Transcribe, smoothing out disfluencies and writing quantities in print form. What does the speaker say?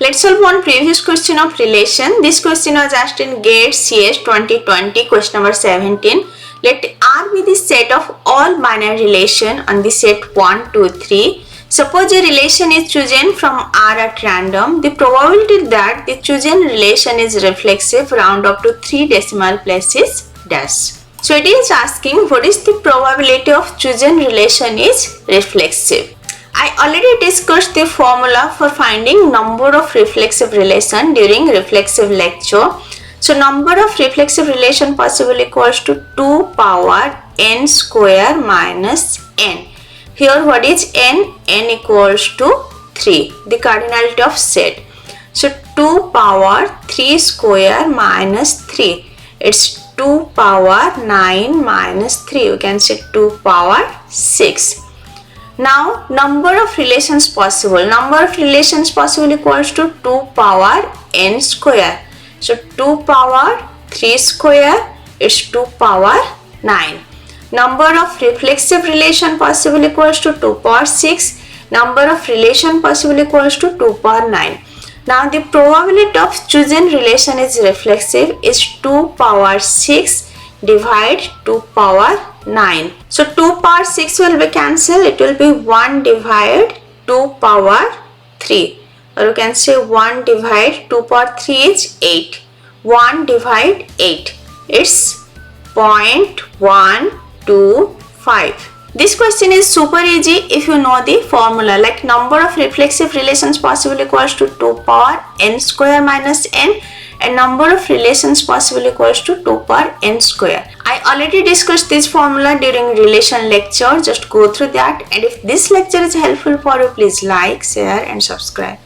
Let's solve one previous question of relation. This question was asked in GATE CS 2020, question number 17. Let R be the set of all binary relation on the set 1, 2, 3. Suppose a relation is chosen from R at random. The probability that the chosen relation is reflexive round up to 3 decimal places dash. So it is asking what is the probability of chosen relation is reflexive. I already discussed the formula for finding number of reflexive relation during reflexive lecture. So number of reflexive relation possible equals to 2 power n square minus n. Here what is n? N equals to 3, the cardinality of set. So 2 power 3 square minus 3. It's 2 power 9 minus 3. We can say 2 power 6. Now number of relations possible. Number of relations possible equals to 2 power n square. So 2 power 3 square is 2 power 9. Number of reflexive relation possible equals to 2 power 6. Number of relation possible equals to 2 power 9. Now the probability of chosen relation is reflexive is 2 power 6 divide 2 power 9. So 2 power 6 will be cancelled. It will be 1 divide 2 power 3. Or you can say 1 divide 2 power 3 is 8. 1 divide 8. It's 0.125. This question is super easy if you know the formula, like number of reflexive relations possible equals to 2 power n square minus n, and number of relations possible equals to 2 power n square. I already discussed this formula during relation lecture. Just go through that, and if this lecture is helpful for you, please like, share and subscribe.